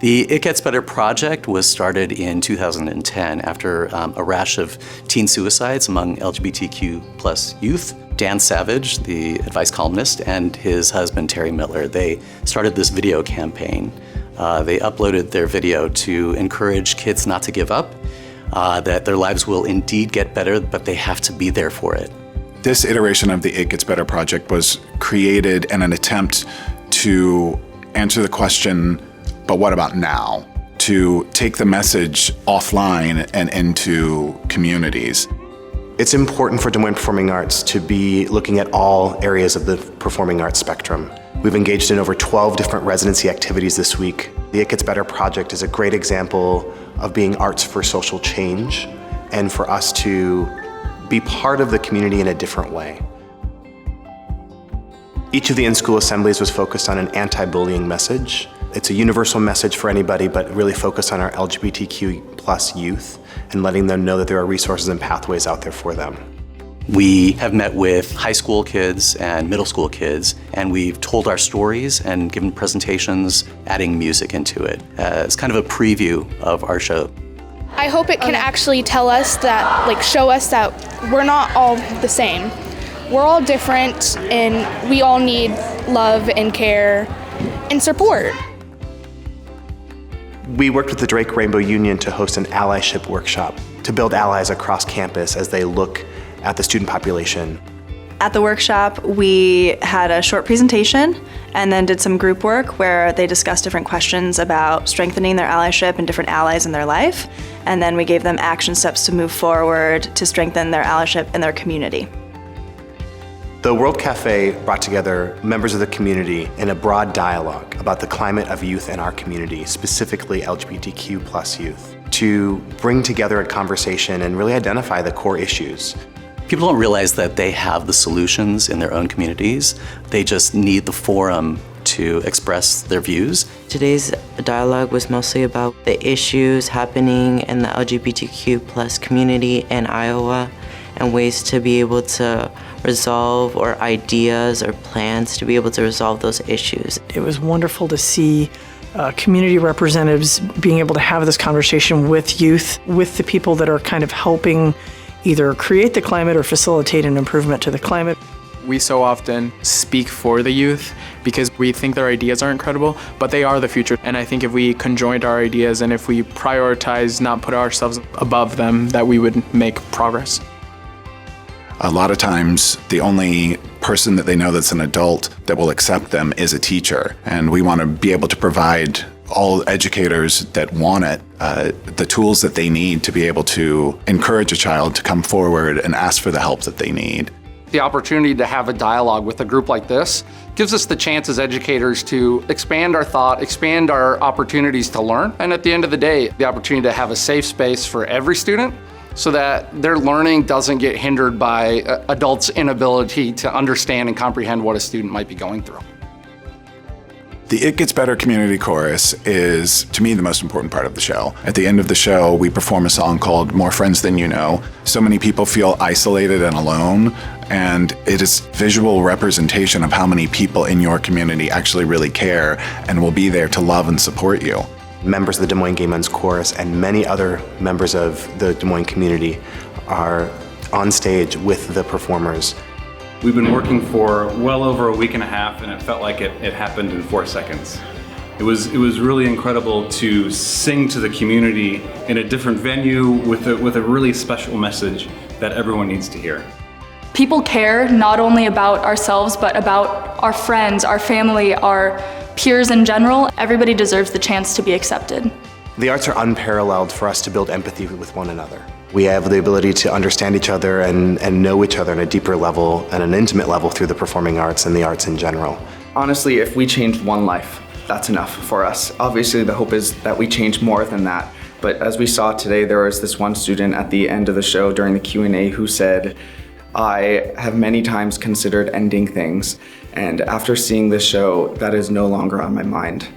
The It Gets Better project was started in 2010 after a rash of teen suicides among LGBTQ plus youth. Dan Savage, the advice columnist, and his husband Terry Miller, they started this video campaign. They uploaded their video to encourage kids not to give up, that their lives will indeed get better, but they have to be there for it. This iteration of the It Gets Better project was created in an attempt to answer the question, but what about now? To take the message offline and into communities. It's important for Des Moines Performing Arts to be looking at all areas of the performing arts spectrum. We've engaged in over 12 different residency activities this week. The It Gets Better project is a great example of being arts for social change and for us to be part of the community in a different way. Each of the in-school assemblies was focused on an anti-bullying message. It's a universal message for anybody, but really focused on our LGBTQ plus youth and letting them know that there are resources and pathways out there for them. We have met with high school kids and middle school kids, and we've told our stories and given presentations, adding music into it as kind of a preview of our show. I hope it can actually tell us that, show us that we're not all the same. We're all different, and we all need love and care and support. We worked with the Drake Rainbow Union to host an allyship workshop to build allies across campus as they look at the student population. At the workshop, we had a short presentation and then did some group work where they discussed different questions about strengthening their allyship and different allies in their life. And then we gave them action steps to move forward to strengthen their allyship in their community. The World Café brought together members of the community in a broad dialogue about the climate of youth in our community, specifically LGBTQ plus youth, to bring together a conversation and really identify the core issues. People don't realize that they have the solutions in their own communities. They just need the forum to express their views. Today's dialogue was mostly about the issues happening in the LGBTQ plus community in Iowa and ways to be able to resolve, or ideas or plans to be able to resolve those issues. It was wonderful to see community representatives being able to have this conversation with youth, with the people that are kind of helping either create the climate or facilitate an improvement to the climate. We so often speak for the youth because we think their ideas are incredible, but they are the future. And I think if we conjoined our ideas and if we prioritize not put ourselves above them, that we would make progress. A lot of times, the only person that they know that's an adult that will accept them is a teacher. And we want to be able to provide all educators that want it the tools that they need to be able to encourage a child to come forward and ask for the help that they need. The opportunity to have a dialogue with a group like this gives us the chance as educators to expand our thought, expand our opportunities to learn, and at the end of the day, the opportunity to have a safe space for every student so that their learning doesn't get hindered by adults' inability to understand and comprehend what a student might be going through. The It Gets Better community chorus is, to me, the most important part of the show. At the end of the show, we perform a song called More Friends Than You Know. So many people feel isolated and alone, and it is visual representation of how many people in your community actually really care and will be there to love and support you. Members of the Des Moines Gay Men's Chorus and many other members of the Des Moines community are on stage with the performers. We've been working for well over a week and a half, and it felt like it happened in 4 seconds. It was really incredible to sing to the community in a different venue with a really special message that everyone needs to hear. People care not only about ourselves, but about our friends, our family, our peers in general. Everybody deserves the chance to be accepted. The arts are unparalleled for us to build empathy with one another. We have the ability to understand each other and know each other on a deeper level and an intimate level through the performing arts and the arts in general. Honestly, if we changed one life, that's enough for us. Obviously, the hope is that we change more than that. But as we saw today, there was this one student at the end of the show during the Q&A who said, "I have many times considered ending things, and after seeing this show, that is no longer on my mind."